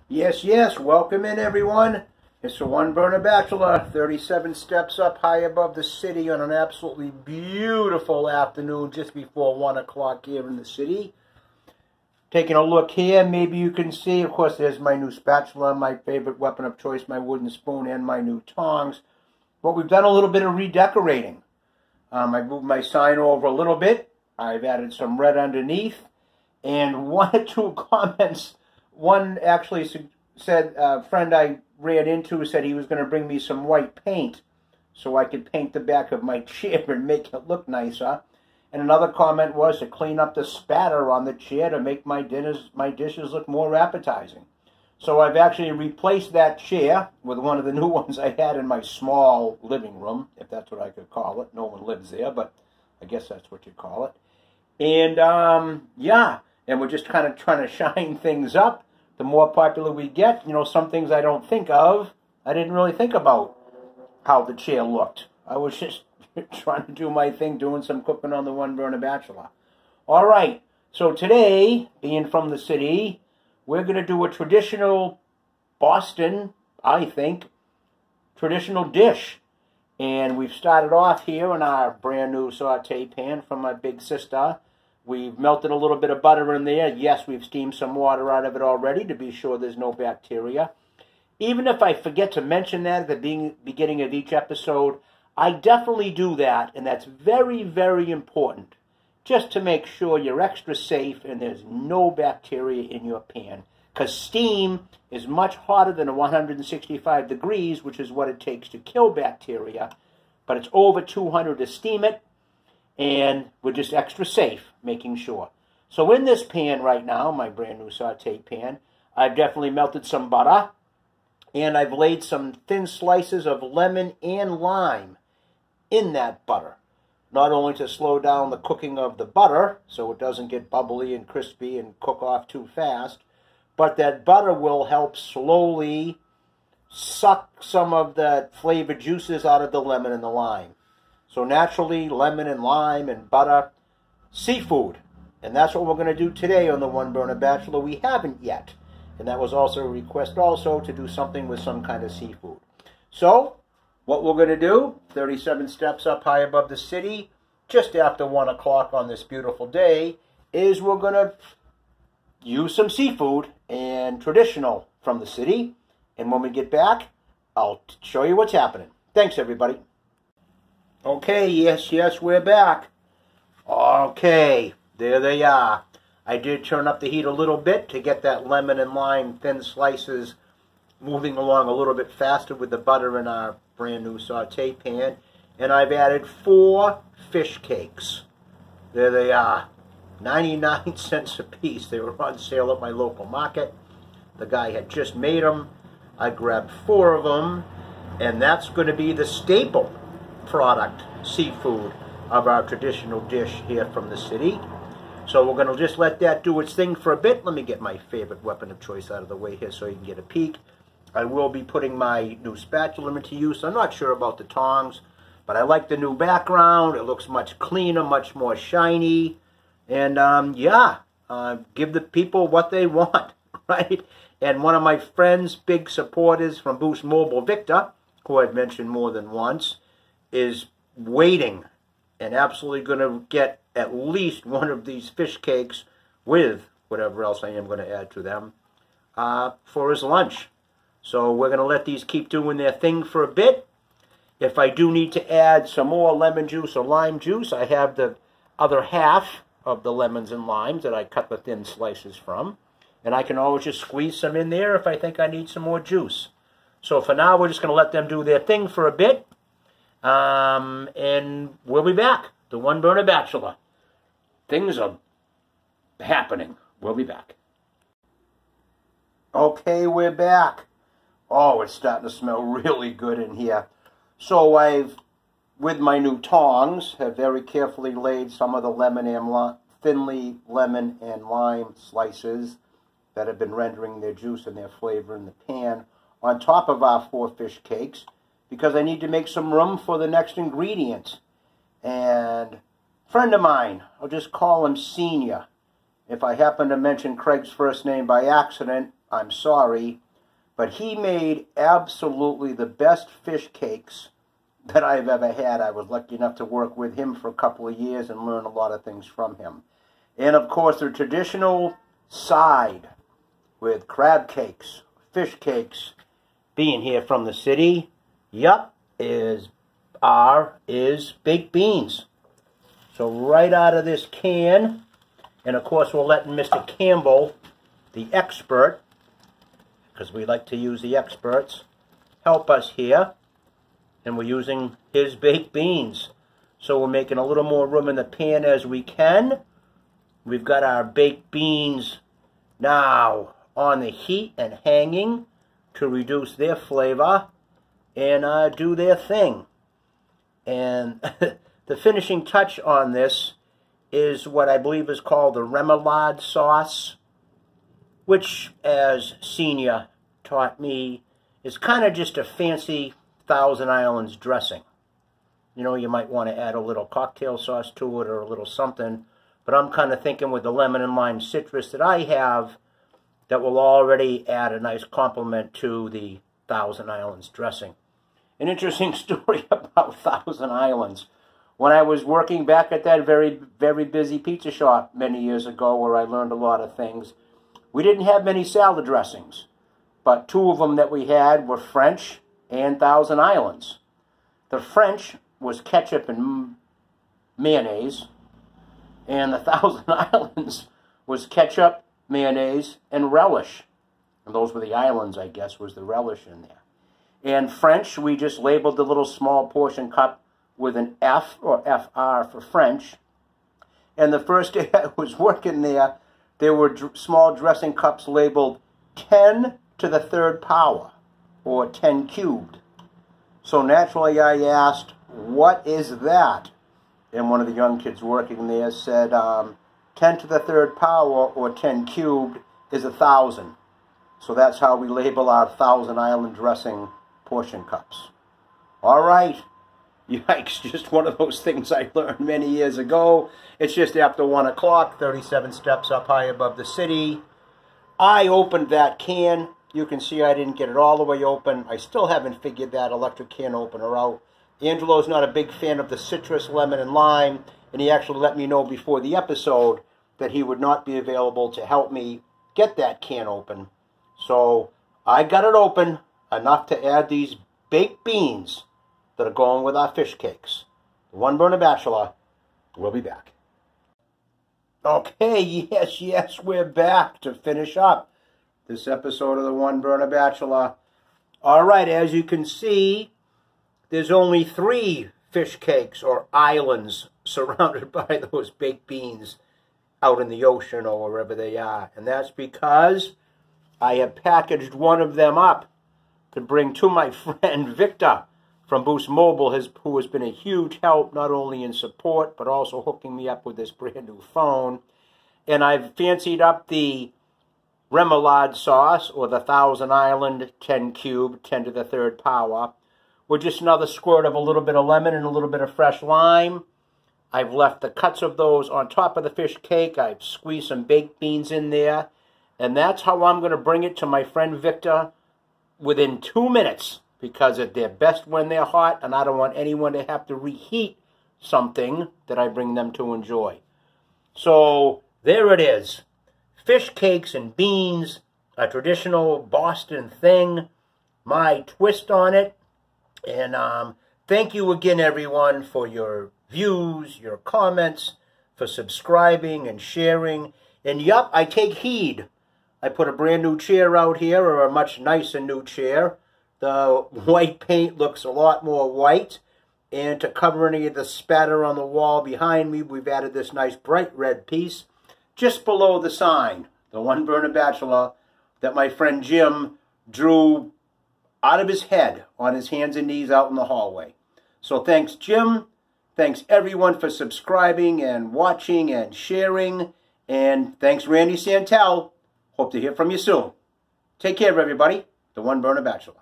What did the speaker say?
Yes, yes, welcome in everyone. It's the One Burner Bachelor, 37 steps up high above the city on an absolutely beautiful afternoon just before 1 o'clock here in the city. Taking a look here, maybe you can see, of course, there's my new spatula, my favorite weapon of choice, my wooden spoon, and my new tongs. But we've done a little bit of redecorating. I moved my sign over a little bit. I've added some red underneath. And one or two comments. One actually said, a friend I ran into said he was going to bring me some white paint so I could paint the back of my chair and make it look nicer. And another comment was to clean up the spatter on the chair to make my dishes look more appetizing. So I've actually replaced that chair with one of the new ones I had in my small living room, if that's what I could call it. No one lives there, but I guess that's what you call it. And, yeah, and we're just kind of trying to shine things up. The more popular we get, you know, some things I don't think of. I didn't really think about how the chair looked. I was just trying to do my thing, doing some cooking on the One Burner Bachelor. All right, so today, being from the city, we're going to do a traditional Boston, I think, traditional dish. And we've started off here in our brand new saute pan from my big sister. We've melted a little bit of butter in there. Yes, we've steamed some water out of it already to be sure there's no bacteria. Even if I forget to mention that at the beginning of each episode, I definitely do that, and that's very, very important, just to make sure you're extra safe and there's no bacteria in your pan. Because steam is much hotter than 165 degrees, which is what it takes to kill bacteria, but it's over 200 to steam it. And we're just extra safe, making sure. So in this pan right now, my brand new saute pan, I've definitely melted some butter. And I've laid some thin slices of lemon and lime in that butter. Not only to slow down the cooking of the butter, so it doesn't get bubbly and crispy and cook off too fast, but that butter will help slowly suck some of the flavored juices out of the lemon and the lime. So naturally, lemon and lime and butter, seafood. And that's what we're going to do today on the One Burner Bachelor. We haven't yet. And that was also a request also to do something with some kind of seafood. So, what we're going to do, 37 steps up high above the city, just after 1 o'clock on this beautiful day, is we're going to use some seafood and traditional from the city. And when we get back, I'll show you what's happening. Thanks, everybody. Okay, yes, we're back. Okay, there they are. I did turn up the heat a little bit to get that lemon and lime thin slices moving along a little bit faster with the butter in our brand new saute pan. And I've added 4 fish cakes. There they are. 99 cents a piece. They were on sale at my local market. The guy had just made them. I grabbed 4 of them. And that's going to be the staple product, seafood, of our traditional dish here from the city. So we're going to just let that do its thing for a bit. Let me get my favorite weapon of choice out of the way here so you can get a peek. I will be putting my new spatula into use. I'm not sure about the tongs, but I like the new background. It looks much cleaner, much more shiny. And yeah, give the people what they want, right? And one of my friends, big supporters from Boost Mobile, Victor, who I've mentioned more than once, is waiting and absolutely going to get at least one of these fish cakes with whatever else I am going to add to them for his lunch. So we're going to let these keep doing their thing for a bit. If I do need to add some more lemon juice or lime juice, I have the other half of the lemons and limes that I cut the thin slices from. And I can always just squeeze some in there if I think I need some more juice. So for now, we're just going to let them do their thing for a bit. And we'll be back. The One Burner Bachelor. Things are happening. We'll be back. Okay, we're back. Oh, it's starting to smell really good in here. So I've, with my new tongs, have very carefully laid some of the thinly lemon and lime slices that have been rendering their juice and their flavor in the pan on top of our 4 fish cakes, because I need to make some room for the next ingredient. And a friend of mine, I'll just call him Senior. If I happen to mention Craig's first name by accident, I'm sorry, but he made absolutely the best fish cakes that I've ever had. I was lucky enough to work with him for a couple of years and learn a lot of things from him. And of course, the traditional side with crab cakes, fish cakes, being here from the city, yup, is baked beans. So right out of this can, and of course we're letting Mr. Campbell, the expert, because we like to use the experts, help us here. And we're using his baked beans. So we're making a little more room in the pan as we can. We've got our baked beans now on the heat and hanging to reduce their flavor and do their thing. And the finishing touch on this is what I believe is called the remoulade sauce, which, as Senior taught me, is kind of just a fancy Thousand Islands dressing. You know, you might want to add a little cocktail sauce to it or a little something, but I'm kind of thinking with the lemon and lime citrus that I have, that will already add a nice complement to the Thousand Islands dressing. An interesting story about Thousand Islands. When I was working back at that very, very busy pizza shop many years ago where I learned a lot of things, we didn't have many salad dressings, but two of them that we had were French and Thousand Islands. The French was ketchup and mayonnaise, and the Thousand Islands was ketchup, mayonnaise, and relish. And those were the islands, I guess, was the relish in there. And French, we just labeled the little small portion cup with an F, or FR for French. And the first day I was working there were small dressing cups labeled 10 to the third power, or 10 cubed. So naturally I asked, what is that? And one of the young kids working there said, 10 to the third power, or 10 cubed, is 1,000. So that's how we label our Thousand Island dressing portion cups. All right. Yikes, just one of those things I learned many years ago. It's just after 1 o'clock, 37 steps up high above the city. I opened that can. You can see I didn't get it all the way open. I still haven't figured that electric can opener out. Angelo's not a big fan of the citrus, lemon, and lime, and he actually let me know before the episode that he would not be available to help me get that can open. So I got it open enough to add these baked beans that are going with our fish cakes. The One Burner Bachelor will be back. Okay, yes, we're back to finish up this episode of the One Burner Bachelor. All right, as you can see, there's only 3 fish cakes or islands surrounded by those baked beans out in the ocean or wherever they are. And that's because I have packaged one of them up to bring to my friend Victor from Boost Mobile, who has been a huge help, not only in support, but also hooking me up with this brand new phone. And I've fancied up the remoulade sauce, or the Thousand Island 10 cube, 10 to the third power, with just another squirt of a little bit of lemon and a little bit of fresh lime. I've left the cuts of those on top of the fish cake. I've squeezed some baked beans in there. And that's how I'm going to bring it to my friend Victor within 2 minutes, because they're best when they're hot, and I don't want anyone to have to reheat something that I bring them to enjoy. So there it is. Fish cakes and beans, a traditional Boston thing, my twist on it. And thank you again, everyone, for your views, your comments, for subscribing and sharing. And yup, I take heed. I put a brand new chair out here, or a much nicer new chair. The white paint looks a lot more white. And to cover any of the spatter on the wall behind me, we've added this nice bright red piece just below the sign, the One Burner Bachelor, that my friend Jim drew out of his head on his hands and knees out in the hallway. So thanks, Jim. Thanks, everyone, for subscribing and watching and sharing. And thanks, Randy Santel. Hope to hear from you soon. Take care, everybody. The One Burner Bachelor.